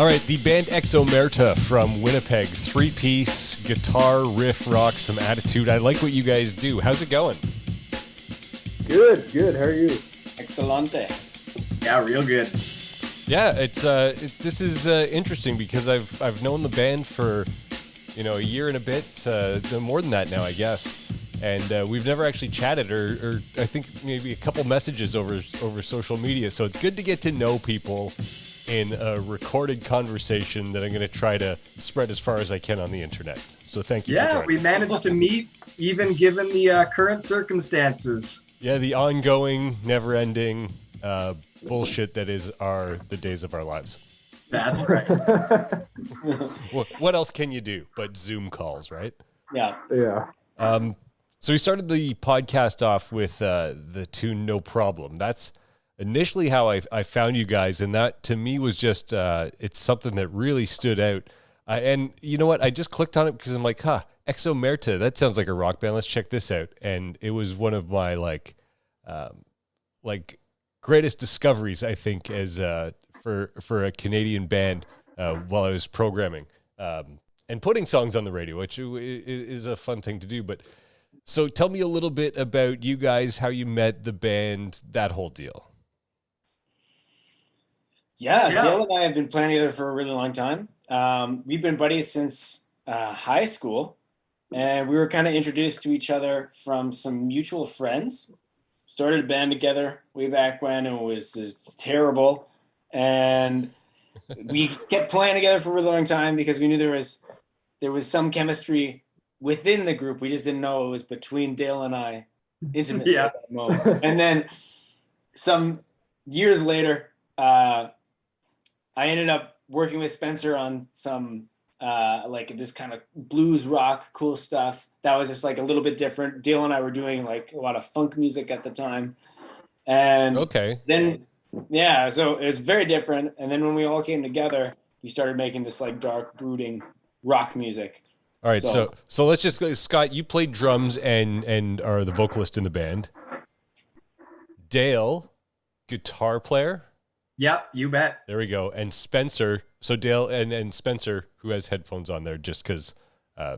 All right, the band Omerta from Winnipeg, three-piece, guitar, riff, rock, some attitude. I like what you guys do. How's it going? Good. How are you? Excelente. Yeah, real good. Yeah, this is interesting because I've known the band for a year and a bit, more than that now, I guess. And we've never actually chatted, or I think maybe a couple messages over social media. So it's good to get to know people in a recorded conversation that I'm going to try to spread as far as I can on the internet. So thank you. Yeah, we managed to meet even given the current circumstances. Yeah, the ongoing, never-ending bullshit that is the days of our lives. That's right. What else can you do but Zoom calls, right? Yeah. So we started the podcast off with the tune No Problem. That's initially how I found you guys, and that to me was just it's something that really stood out. And you know what? I just clicked on it because I'm like, Ømerta, that sounds like a rock band. Let's check this out. And it was one of my like greatest discoveries, I think, as for a Canadian band while I was programming and putting songs on the radio, which is a fun thing to do. But so tell me a little bit about you guys, how you met, the band, that whole deal. Yeah, Dale and I have been playing together for a really long time. We've been buddies since high school, and we were kind of introduced to each other from some mutual friends. Started a band together way back when it was just terrible, and we kept playing together for a really long time because we knew there was some chemistry within the group. We just didn't know it was between Dale and I intimately at that moment. And then some years later, I ended up working with Spencer on some like this kind of blues rock cool stuff that was just like a little bit different. Dale and I were doing like a lot of funk music at the time, and then so it was very different. And then when we all came together, we started making this like dark, brooding rock music. All right, so let's just go. Scott, you played drums and are the vocalist in the band. Dale, guitar player. Yep, you bet. There we go. And Spencer. So Dale and Spencer, who has headphones on there, just because I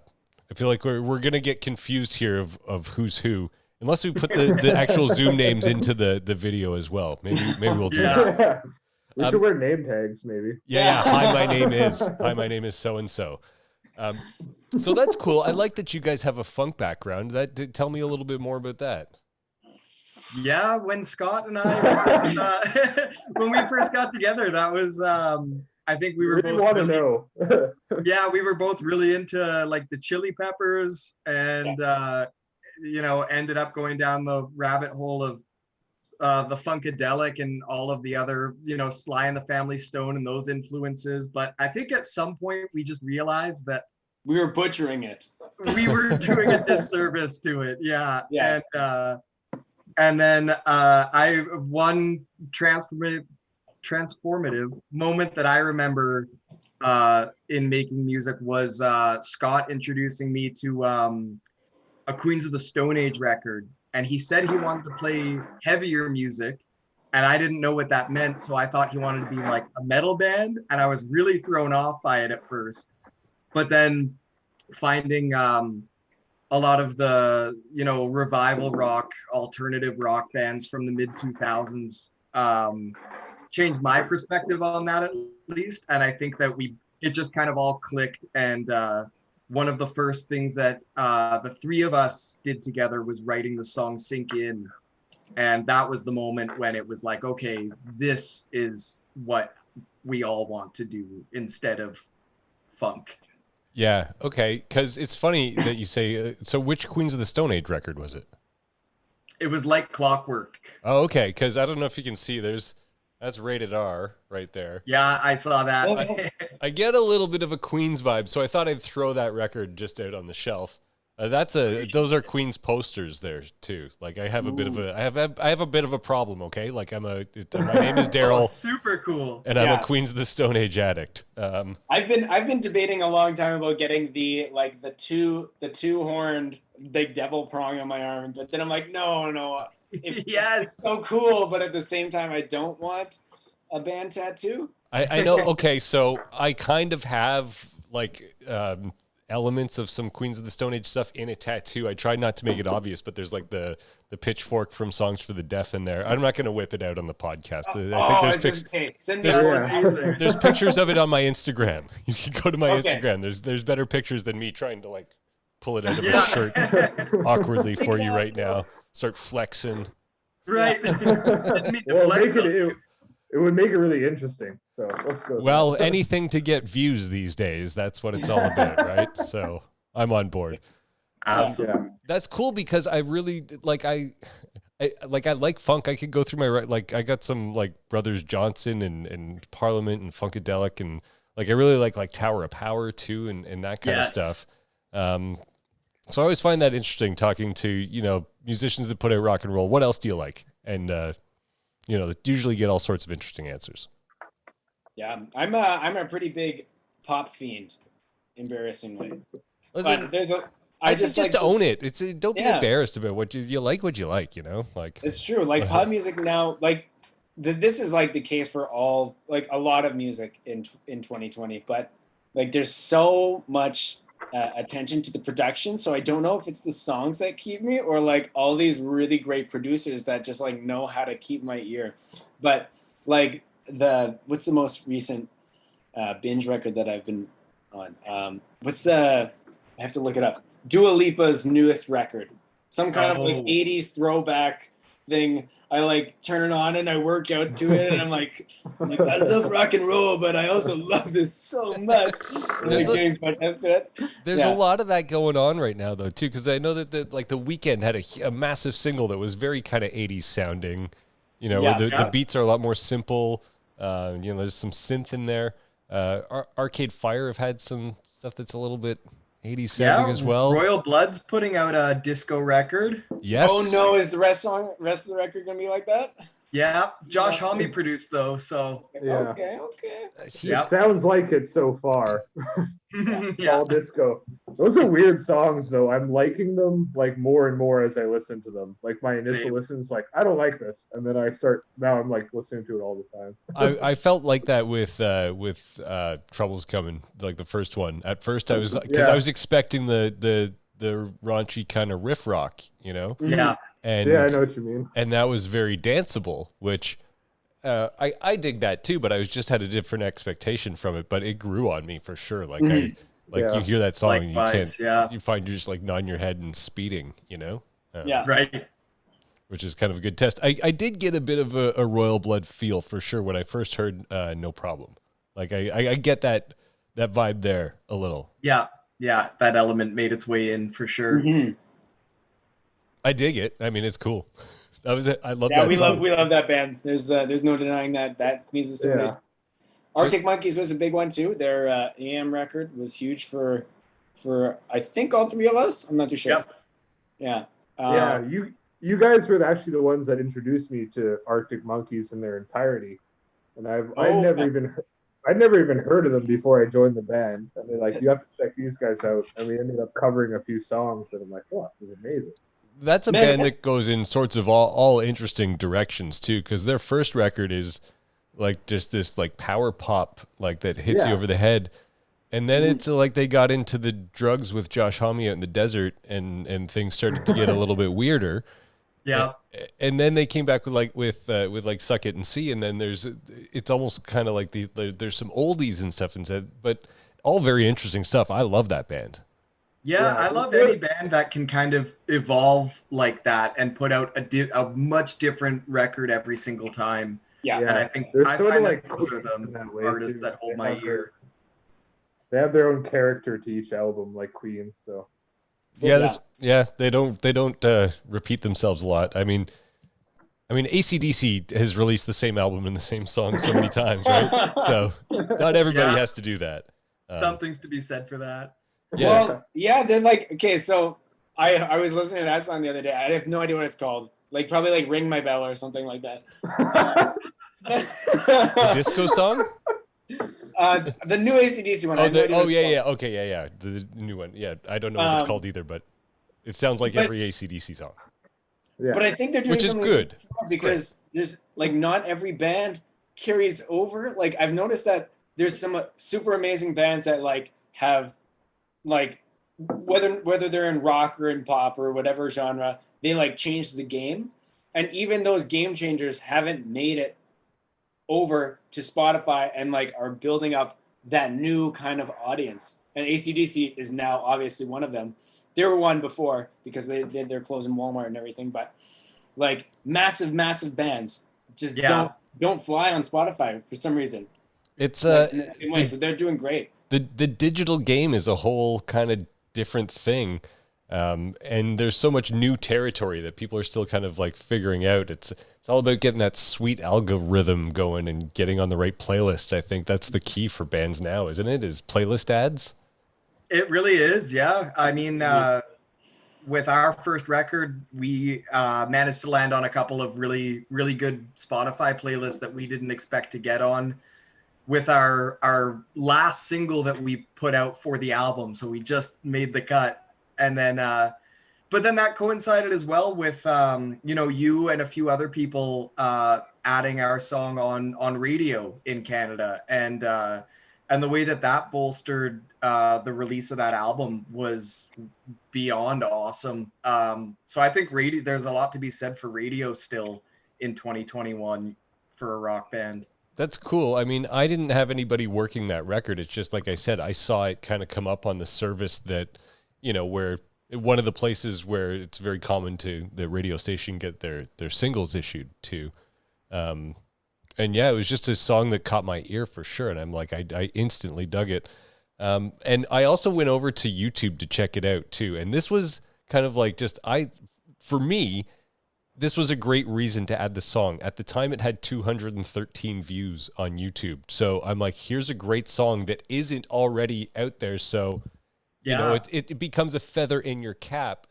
feel like we're going to get confused here of who's who, unless we put the actual Zoom names into the video as well. Maybe we'll do that. We should wear name tags, maybe. Yeah. Hi, my name is so-and-so. So that's cool. I like that you guys have a funk background. Tell me a little bit more about that. Yeah, when Scott and I, when we first got together, that was, I think we were really both want to know. Yeah, we were both really into like the Chili Peppers, and ended up going down the rabbit hole of the Funkadelic and all of the other, Sly and the Family Stone and those influences. But I think at some point we just realized that we were butchering it. We were doing a disservice to it. Yeah. And then I transferred transformative moment that I remember in making music was Scott introducing me to a Queens of the Stone Age record. And he said he wanted to play heavier music. And I didn't know what that meant. So I thought he wanted to be like a metal band. And I was really thrown off by it at first. But then finding a lot of the, you know, revival rock, alternative rock bands from the mid 2000s changed my perspective on that at least. And I think that it just kind of all clicked. And one of the first things that the three of us did together was writing the song Sink In. And that was the moment when it was like, okay, this is what we all want to do instead of funk. Yeah. Okay. Because it's funny that you say. So, which Queens of the Stone Age record was it? It was Like Clockwork. Oh, okay. Because I don't know if you can see. That's rated R right there. Yeah, I saw that. I get a little bit of a Queens vibe, so I thought I'd throw that record just out on the shelf. Those are Queens posters there too. Like I have a bit of a I have a bit of a problem. Okay, like my name is Daryl. Oh, super cool. And I'm a Queens of the Stone Age addict. I've been debating a long time about getting the two horned big devil prong on my arm, but then I'm like, no. Yes, so cool, but at the same time, I don't want a band tattoo. I know. Okay, so I kind of have like elements of some Queens of the Stone Age stuff in a tattoo. I tried not to make it obvious, but there's like the pitchfork from Songs for the Deaf in there. I'm not going to whip it out on the podcast. I think there's pictures of it on my Instagram. You can go to my Instagram. There's better pictures than me trying to like pull it out of my shirt awkwardly for you right now. Start flexing. Right. It would make it really interesting. So let's go. Well, anything to get views these days. That's what it's all about, right? So I'm on board. Absolutely. That's cool because I really I like funk. I could go through I got some like Brothers Johnson and Parliament and Funkadelic and like I really like Tower of Power too and that kind of stuff. So I always find that interesting talking to, you know, musicians that put out rock and roll. What else do you like? And you know, usually get all sorts of interesting answers. Yeah, I'm a pretty big pop fiend, embarrassingly. I just like to own it. Don't be embarrassed about what you like. What you like, you know, like it's true. Like pop music now, like this is like the case for all like a lot of music in 2020. But like there's so much attention to the production, so I don't know if it's the songs that keep me or like all these really great producers that just like know how to keep my ear. But like what's the most recent binge record that I've been on? I have to look it up. Dua Lipa's newest record, some kind of like 80s throwback thing. I like turn it on and I work out to it, and I'm like I love rock and roll, but I also love this so much. There's a lot of that going on right now, though, too, because I know that the Weeknd had a massive single that was very kind of 80s sounding, you know, where the beats are a lot more simple. You know, there's some synth in there. Arcade Fire have had some stuff that's a little bit 80s sounding as well. Royal Blood's putting out a disco record. Yes. Oh no, is the rest of the record gonna be like that? Yeah, Josh Homme produced though, so yeah. Okay. It sounds like it so far. All disco. Those are weird songs though. I'm liking them like more and more as I listen to them. Like my initial listens, like I don't like this, and then now I'm like listening to it all the time. I felt like that with Troubles Coming, like the first one. At first, I was because I was expecting the raunchy kind of riff rock, you know. Yeah. And I know what you mean. And that was very danceable, which I dig that too. But I just had a different expectation from it. But it grew on me for sure. Like you hear that song, and you find you're just like nodding your head and speeding, you know. Right. Which is kind of a good test. I did get a bit of a Royal Blood feel for sure when I first heard No Problem. Like I get that vibe there a little. Yeah, that element made its way in for sure. Mm-hmm. I dig it. I mean, it's cool. That was it. I love that. We love that band. There's no denying that Queens of the Stone Age. Arctic Monkeys was a big one too. Their AM record was huge for I think all three of us. I'm not too sure. Yep. Yeah. You guys were actually the ones that introduced me to Arctic Monkeys in their entirety. and I'd Oh, never even heard of them before I joined the band. And they're like, you have to check these guys out. And we ended up covering a few songs, and I'm like, oh, this is amazing. That's a Man, band that goes in sorts of all interesting directions too, because their first record is like just this like power pop like that hits you Yeah. over the head, and then it's like they got into the drugs with Josh Homme out in the desert, and things started to get a little bit weirder. Yeah. And then they came back with like Suck It and See, and then it's almost kind of like there's some oldies and stuff instead, but all very interesting stuff. I love that band. Yeah, Yeah, I love any band that can kind of evolve like that and put out a much different record every single time. yeah. And I think They're I sort find of that like those are Queen in the that way, artists too. that hold They my have ear. They have their own character to each album, like Queen. So They don't repeat themselves a lot. I mean, AC/DC has released the same album and the same song so many times, right? So not everybody Yeah. has to do that. Something's to be said for that. Yeah. Well, yeah, they're like, okay, so I was listening to that song the other day. I have no idea what it's called. Like probably like Ring My Bell or something like that. The disco song? The new AC/DC one. I Oh, have no idea what it's called. Okay, yeah. The new one. Yeah, I don't know what it's called either, but it sounds like but- every AC/DC song. yeah, But I think they're doing Which is something good. super because there's like not every band carries over. Like I've noticed that there's some super amazing bands that like have like whether they're in rock or in pop or whatever genre, they like changed the game. And even those game changers haven't made it over to Spotify and like are building up that new kind of audience. And AC/DC is now obviously one of them. They were one before because they're closing Walmart and everything, but like massive bands just don't fly on Spotify for some reason. It's Like, in the same way. So they're doing great. the digital game is a whole kind of different thing. And there's so much new territory that people are still kind of like figuring out. It's all about getting that sweet algorithm going and getting on the right playlists. I think that's the key for bands now, isn't it? Is playlist ads? It really is, yeah. I mean, with our first record, we managed to land on a couple of really, really good Spotify playlists that we didn't expect to get on with our last single that we put out for the album. So we just made the cut. And then, but then that coincided as well with, you and a few other people adding our song on radio in Canada. And the way that bolstered the release of that album was beyond awesome. So I think there's a lot to be said for radio still in 2021 for a rock band. That's cool. I mean, I didn't have anybody working that record. It's just like I said, I saw it kind of come up on the service that, where one of the places where it's very common to the radio station get their singles issued to. And yeah, it was just a song that caught my ear for sure. And I'm like, I instantly dug it. And I also went over to YouTube to check it out too. And this was kind of like for me, this was a great reason to add the song. At the time, it had 213 views on YouTube. So I'm like, here's a great song that isn't already out there. So, it becomes a feather in your cap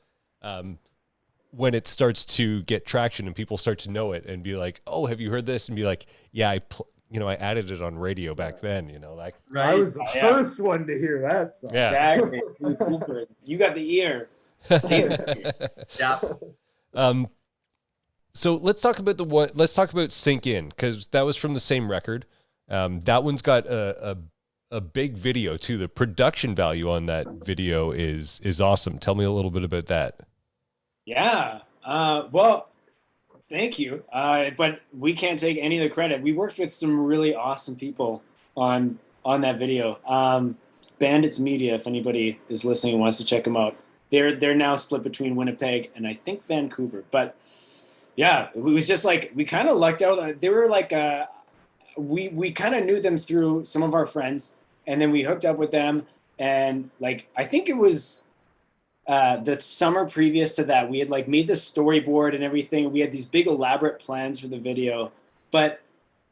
when it starts to get traction and people start to know it and be like, oh, have you heard this? And be like, yeah, I added it on radio back then, like. Right. I was the first one to hear that song. Yeah. Exactly. You got the ear. Yeah. So let's talk about Sink In, because that was from the same record. That one's got a big video too. The production value on that video is awesome. Tell me a little bit about that. Yeah. Well, thank you. But we can't take any of the credit. We worked with some really awesome people on that video. Bandits Media, if anybody is listening and wants to check them out. They're now split between Winnipeg and I think Vancouver. But yeah, it was just like we kind of lucked out. They were like we kind of knew them through some of our friends, and then we hooked up with them. And like I think it was the summer previous to that, we had like made the storyboard and everything. We had these big elaborate plans for the video, but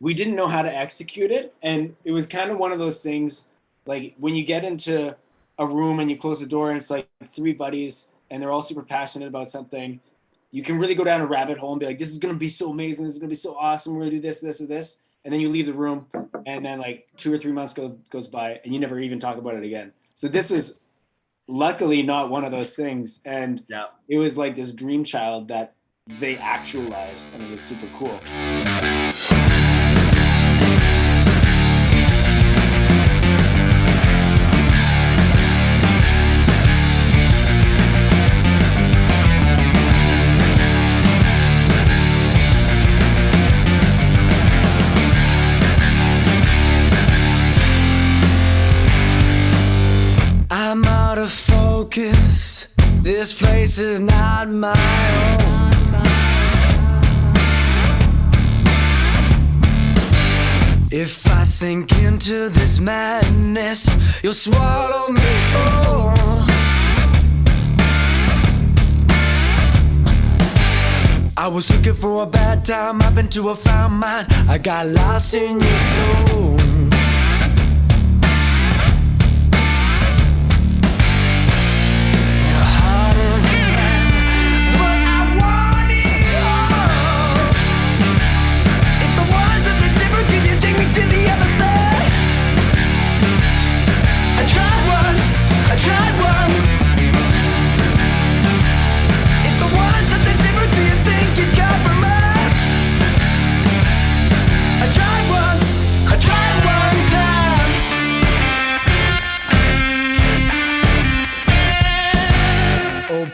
we didn't know how to execute it. And it was kind of one of those things, like when you get into a room and you close the door and it's like three buddies and they're all super passionate about something, you can really go down a rabbit hole and be like, this is going to be so amazing. This is going to be so awesome. We're going to do this, this, and this. and then you leave the room, and then like 2 or 3 months goes by, and you never even talk about it again. So this is luckily not one of those things, and it was like this dream child that they actualized, and it was super cool. I'm out of focus. This place is not my own. If I sink into this madness, you'll swallow me whole. I was looking for a bad time, I've been to a found mine. I got lost in your soul.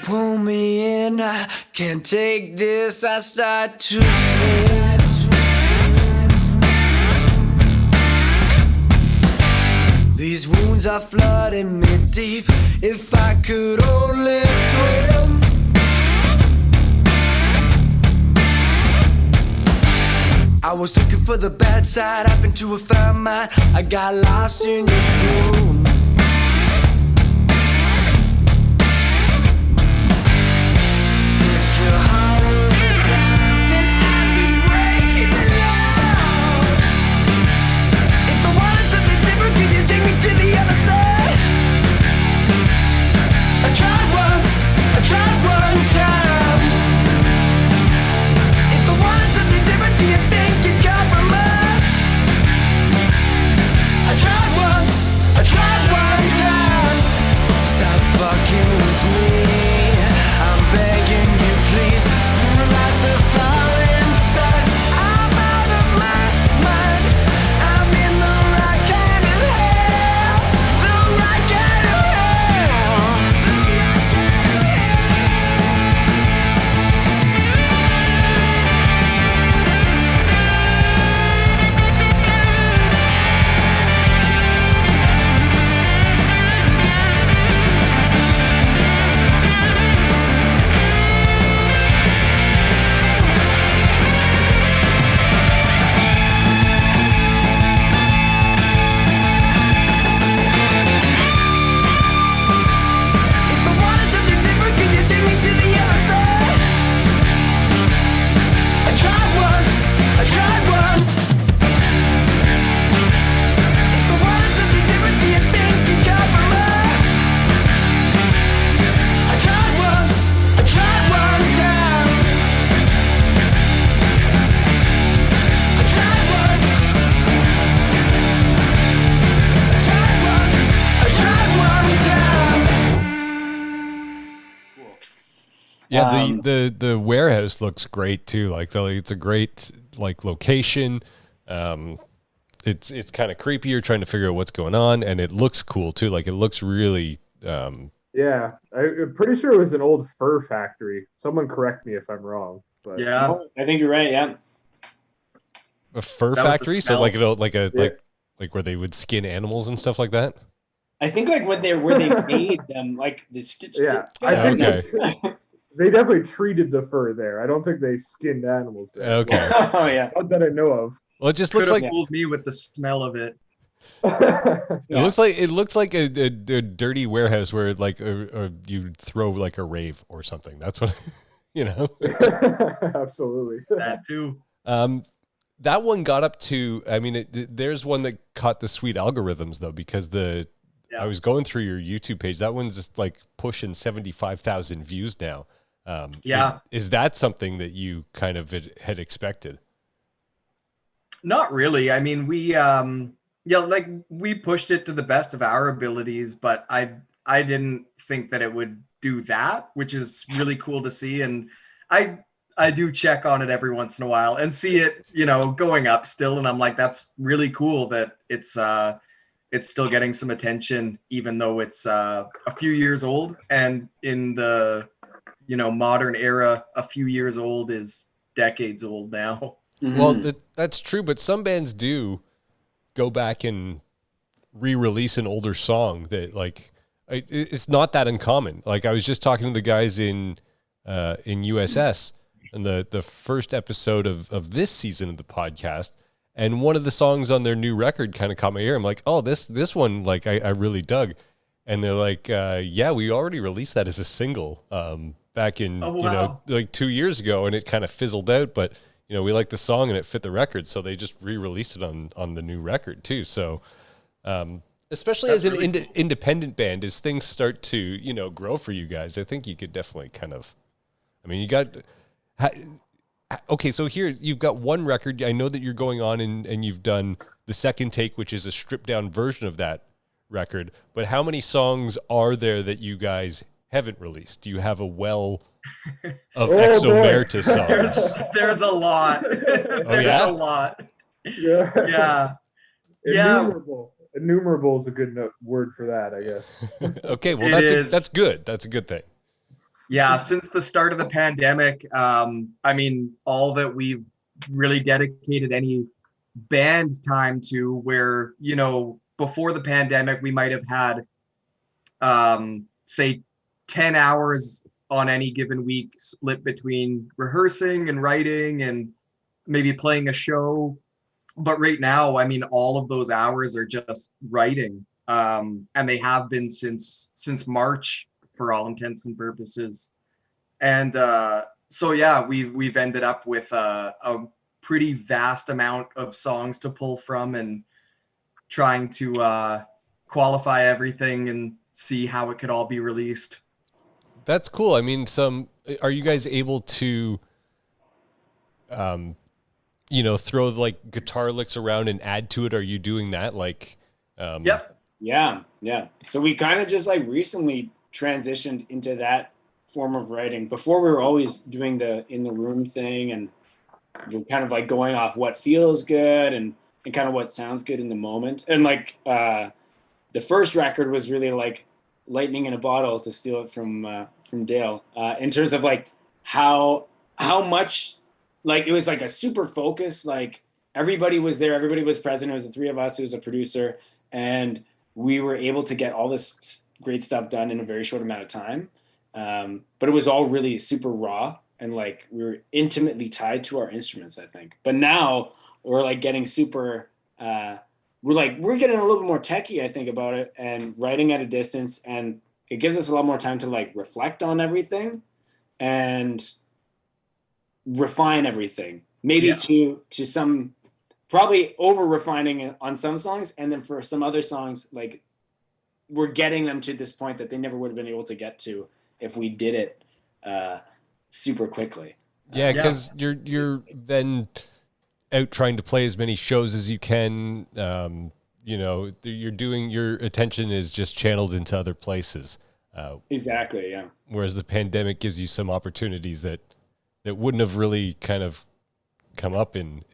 Pull me in, I can't take this, I start to slip. These wounds are flooding me deep, if I could only swim. I was looking for the bad side, I've been to a found mine. I got lost in your swoon. Yeah, the warehouse looks great too. Like it's a great like location. It's kind of creepy. You're trying to figure out what's going on, and it looks cool too. Like it looks really. Yeah, I'm pretty sure it was an old fur factory. Someone correct me if I'm wrong. But Yeah, I think you're right. Yeah, a fur factory. So like like where they would skin animals and stuff like that. I think like where they made them, like the stitch. Yeah, I think Okay. they definitely treated the fur there. I don't think they skinned animals there. Okay. Oh yeah. Not that I know of. Well, it just could looks have like fooled me with the smell of it. it looks like a dirty warehouse where like you throw like a rave or something. That's what you know. Absolutely. That too. That one got up to. I mean, there's one that caught the sweet algorithms though, because I was going through your YouTube page. That one's just like pushing 75,000 views now. Yeah. Is that something that you kind of had expected? Not really. I mean, like we pushed it to the best of our abilities, but I didn't think that it would do that, which is really cool to see. And I I do check on it every once in a while and see it, going up still, and I'm like, that's really cool that it's still getting some attention, even though it's a few years old. And in the modern era, a few years old is decades old now. Mm-hmm. Well, that's true, but some bands do go back and re-release an older song that, like, it's not that uncommon. Like, I was just talking to the guys in USS and the first episode of this season of the podcast, and one of the songs on their new record kind of caught my ear. I'm like, oh, this one, like, I really dug. And they're like, yeah, we already released that as a single back in, like 2 years ago, and it kind of fizzled out, but we liked the song and it fit the record, so they just re-released it on the new record too. So especially as an independent band, as things start to grow for you guys, I think you could definitely kind of, I mean, you got okay, so here you've got one record. I know that you're going on and you've done the second take, which is a stripped down version of that record, but how many songs are there that you guys haven't released? Do you have a well of Ømerta songs? There's a lot. There's a lot. Yeah. Yeah. Innumerable is a good word for that, I guess. Okay, well, that's good. That's a good thing. Yeah, since the start of the pandemic, I mean, all that we've really dedicated any band time to, where, before the pandemic, we might have had, say, 10 hours on any given week split between rehearsing and writing and maybe playing a show. But right now, I mean, all of those hours are just writing. And they have been since March, for all intents and purposes. And so, yeah, we've ended up with a pretty vast amount of songs to pull from, and trying to qualify everything and see how it could all be released. That's cool. I mean, are you guys able to, throw like guitar licks around and add to it? Are you doing that? Like, Yep. Yeah. So we kind of just like recently transitioned into that form of writing. Before, we were always doing the in the room thing, and you're kind of like going off what feels good and kind of what sounds good in the moment. And like the first record was really like lightning in a bottle, to steal it from Dale, in terms of like how much, like, it was like a super focus, like everybody was there, everybody was present. It was the three of us, it was a producer, and we were able to get all this great stuff done in a very short amount of time. But it was all really super raw, and like we were intimately tied to our instruments, I think. But now we're like getting super, we're getting a little bit more techie, I think, about it, and writing at a distance, and it gives us a lot more time to like reflect on everything and refine everything. Maybe to some, probably over refining on some songs, and then for some other songs, like we're getting them to this point that they never would have been able to get to if we did it super quickly. Yeah, because you're then out trying to play as many shows as you can. Your attention is just channeled into other places. Exactly, yeah. Whereas the pandemic gives you some opportunities that wouldn't have really kind of come up in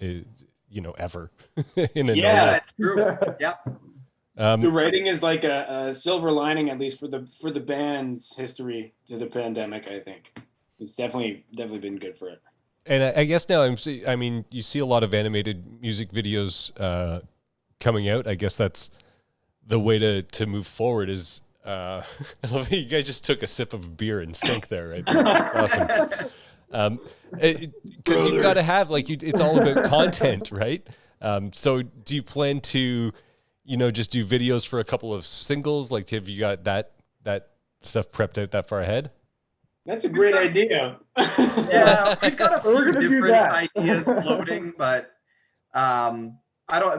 ever. It's true. Yeah. The writing is like a silver lining, at least for the band's history to the pandemic. I think it's definitely been good for it. And I guess now you see a lot of animated music videos coming out. I guess that's the way to move forward. Is I love you guys just took a sip of beer and sync there, right there. That's awesome. Because you've got to have it's all about content, right? So do you plan to just do videos for a couple of singles? Like, have you got that stuff prepped out that far ahead? That's a great idea. Yeah, we've got a few different ideas floating, but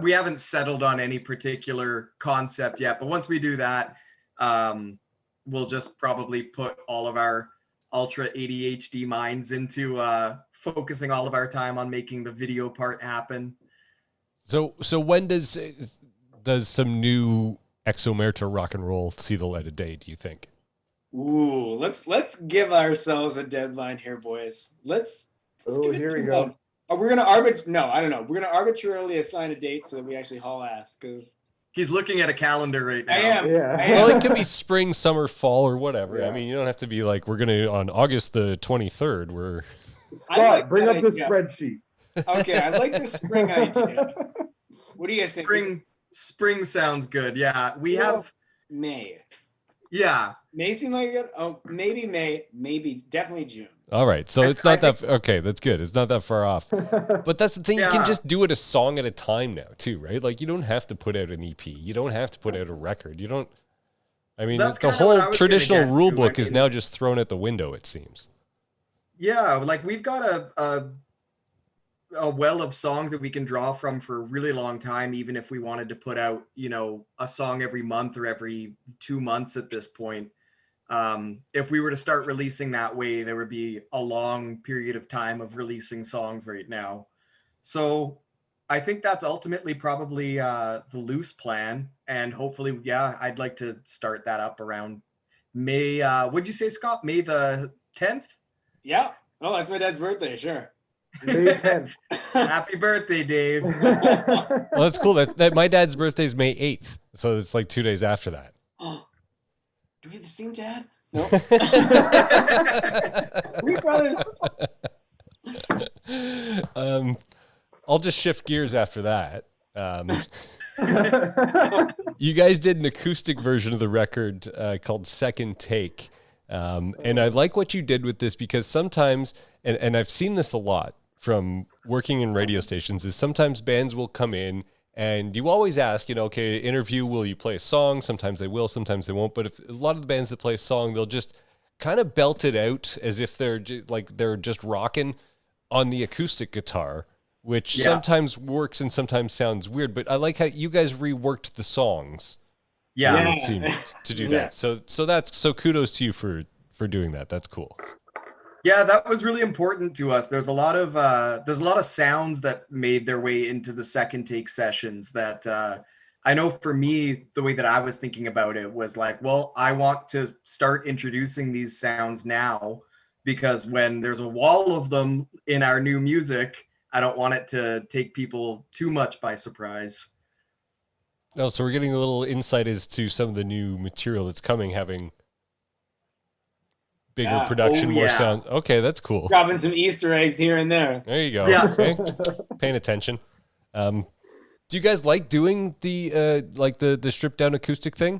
we haven't settled on any particular concept yet. But once we do that, we'll just probably put all of our ultra ADHD minds into focusing all of our time on making the video part happen. So when does some new Omerta rock and roll see the light of day, do you think? Ooh, let's give ourselves a deadline here, boys. Let's give it here we 2 go. months. We're gonna No, I don't know. We're gonna arbitrarily assign a date so that we actually haul ass. Because He's looking at a calendar right now. I am. Well, it can be spring, summer, fall, or whatever. Yeah. I mean, you don't have to be like, we're gonna on August the 23rd. We're Scott, bring up the idea. spreadsheet. Okay, I like the spring idea. What do you guys think? Spring sounds good. Yeah, we have May. Yeah, May seem like it. Oh, maybe May. Maybe definitely June. all right. So it's not that okay. That's good. It's not that far off. But that's the thing. You can just do it a song at a time now, too, right? Like you don't have to put out an EP. You don't have to put out a record. You don't. I mean, That's the kinda what I whole was traditional gonna get rule to. book I is mean- now just thrown at the window. It seems. yeah. Like we've got a well of songs that we can draw from for a really long time, even if we wanted to put out, a song every month or every 2 months at this point. If we were to start releasing that way, there would be a long period of time of releasing songs right now. So I think that's ultimately probably the loose plan. And hopefully, I'd like to start that up around May. What'd you say, Scott? May the 10th? Yeah. Oh, that's my dad's birthday. Sure. May 10th. Happy birthday, Dave. Well, that's cool. That my dad's birthday is May 8th, so it's like 2 days after that. Do we have the same dad? No. We brothers. I'll just shift gears after that. You guys did an acoustic version of the record called Second Take. And I like what you did with this because sometimes, and I've seen this a lot from working in radio stations, is sometimes bands will come in and you always ask, okay, interview, will you play a song? Sometimes they will, sometimes they won't. But if a lot of the bands that play a song, they'll just kind of belt it out as if they're just rocking on the acoustic guitar, which sometimes works and sometimes sounds weird. But I like how you guys reworked the songs. Yeah. It seems to do that. So kudos to you for doing that. That's cool. Yeah, that was really important to us. There's a lot of sounds that made their way into the Second Take sessions that I know for me, the way that I was thinking about it was like, well, I want to start introducing these sounds now because when there's a wall of them in our new music, I don't want it to take people too much by surprise. Oh, so we're getting a little insight as to some of the new material that's coming, having bigger production, more sound. Okay, that's cool. Dropping some Easter eggs here and there. There you go. Yeah. Okay. Paying attention. Do you guys like doing the stripped down acoustic thing?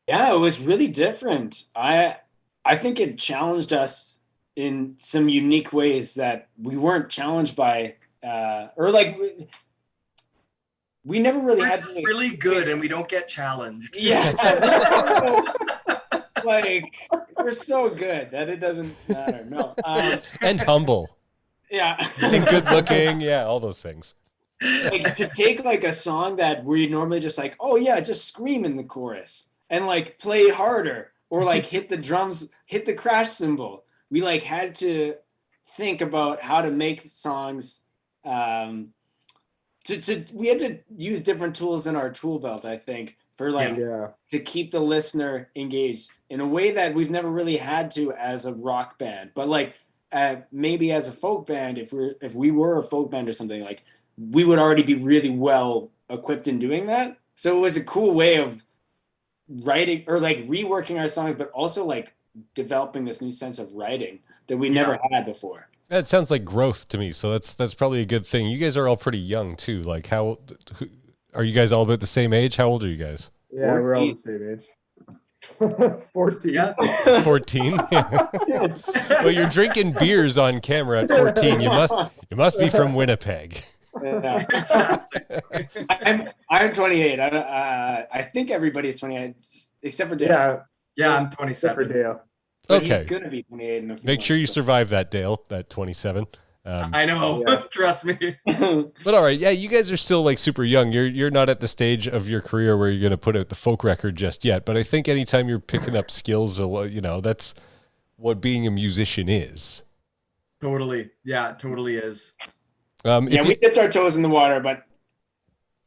Yeah, it was really different. I think it challenged us in some unique ways that we weren't challenged by, we never really We're had just to really good and we don't get challenged. Yeah. We're so good that it doesn't matter. No. And humble. Yeah. And good looking. Yeah, all those things. Like, to take like a song that we normally just like, oh yeah, just scream in the chorus and like play harder or like hit the drums, hit the crash cymbal. We like had to think about how to make songs. We had to use different tools in our tool belt, I think, for to keep the listener engaged in a way that we've never really had to as a rock band. But like maybe as a folk band, if we were a folk band or something, like we would already be really well equipped in doing that. So it was a cool way of writing or like reworking our songs, but also like developing this new sense of writing that we never had before. That sounds like growth to me. So that's probably a good thing. You guys are all pretty young too. Like are you guys all about the same age? How old are you guys? Yeah, 14. We're all the same age. 14. Yeah. 14. Well, you're drinking beers on camera at 14. You must be from Winnipeg. Yeah. I'm 28. I think everybody's 28 except for Dale. Yeah, I'm 27. For Dale. But he's gonna be 28 in a few Make sure months, you survive that, Dale. That 27. I know. Trust me. But all right, yeah, you guys are still like super young. You're not at the stage of your career where you're going to put out the folk record just yet. But I think anytime you're picking up skills, that's what being a musician is. Totally. Yeah, it totally is. Yeah, we dipped our toes in the water, but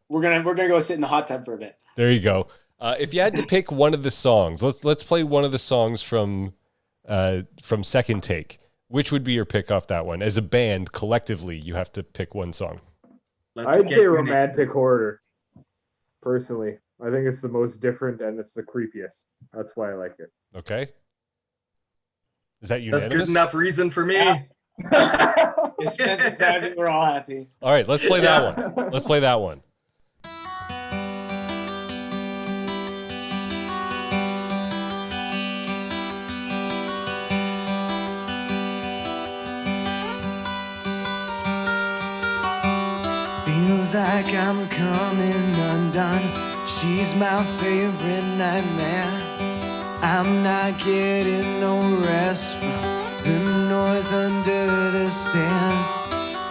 we're gonna go sit in the hot tub for a bit. There you go. If you had to pick one of the songs, let's play one of the songs from Second Take. Which would be your pick off that one? As a band, collectively, you have to pick one song. I'd say Romantic Hoarder. Personally, I think it's the most different and it's the creepiest. That's why I like it. Okay. Is that unanimous? That's good enough reason for me. It's Spencer, we're all happy. All right, let's play that one. Let's play that one. Feels like I'm coming undone. She's my favorite nightmare. I'm not getting no rest from the noise under the stairs.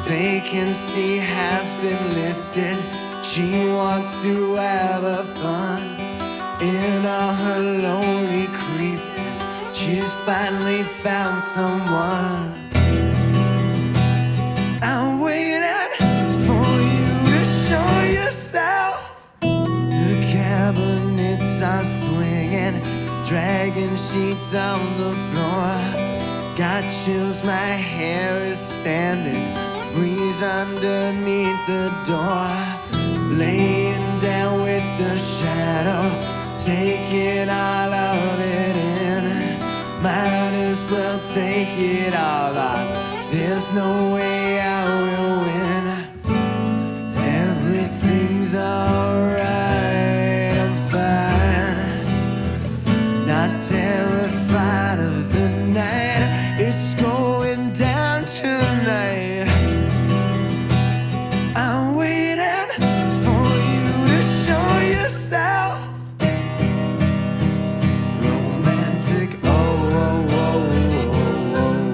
Vacancy has been lifted. She wants to have a fun. In all her lonely creeping, she's finally found someone. I'm waiting for you to show yourself. The cabinets are swinging, dragging sheets on the floor. Got chills, my hair is standing, breeze underneath the door. Laying down with the shadow, taking all of it in. Might as well take it all off. There's no way I will win. Everything's alright, I'm fine. Not terrified of the night, it's going down tonight. I'm waiting for you to show yourself. Romantic, oh, oh, oh, oh, oh,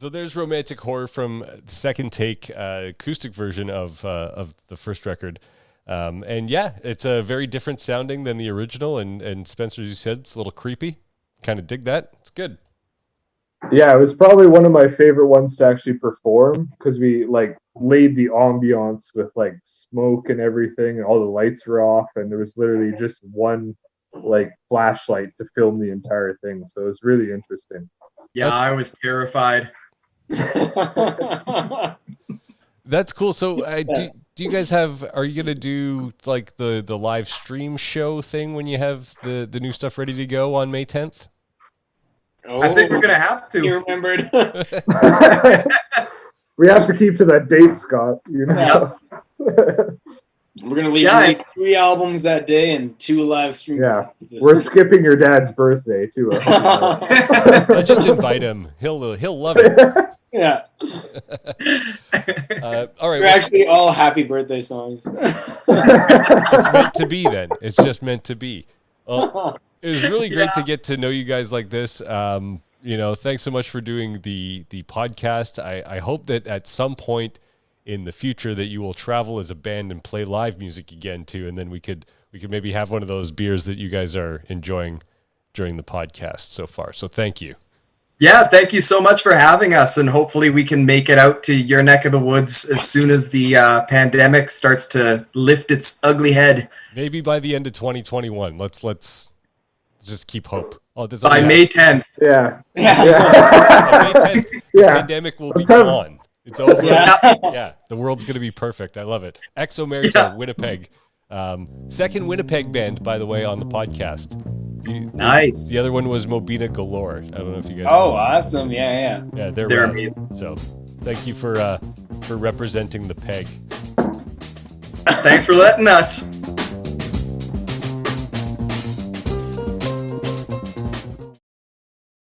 So there's Romantic Horror from Second Take, acoustic version of the first record. And yeah, it's a very different sounding than the original. And Spencer, as you said, it's a little creepy. Kind of dig that. It's good. Yeah, it was probably one of my favorite ones to actually perform because we like laid the ambiance with like smoke and everything, and all the lights were off, and there was literally just one like flashlight to film the entire thing. So it was really interesting. Yeah, I was terrified. That's cool. So do you guys are you going to do like the live stream show thing when you have the new stuff ready to go on May 10th? Oh, I think we're going to have to. You remembered. We have to keep to that date, Scott. You know? Yep. We're going to leave 3 albums that day and 2 live streams. Yeah, we're skipping your dad's birthday too. Just invite him. He'll love it. Yeah. All right. We're actually all happy birthday songs. It's meant to be then. It's just meant to be. Well, it was really great to get to know you guys like this. Thanks so much for doing the podcast. I hope that at some point in the future that you will travel as a band and play live music again too, and then we could we could maybe have one of those beers that you guys are enjoying during the podcast so far. So thank you. Yeah, thank you so much for having us, and hopefully we can make it out to your neck of the woods as soon as the pandemic starts to lift its ugly head. Maybe by the end of 2021. Let's just keep hope. Oh, this By May 10th. Yeah. By May 10th, the Yeah. pandemic will be gone. It's over. Yeah. Yeah, the world's going to be perfect. I love it. Omerta, Winnipeg. Second Winnipeg band, by the way, on the podcast. Nice. The other one was Mobina Galore. I don't know if you guys Oh, know. awesome. Yeah. Yeah, they're They're rad. amazing. So thank you for representing the peg. Thanks for letting us.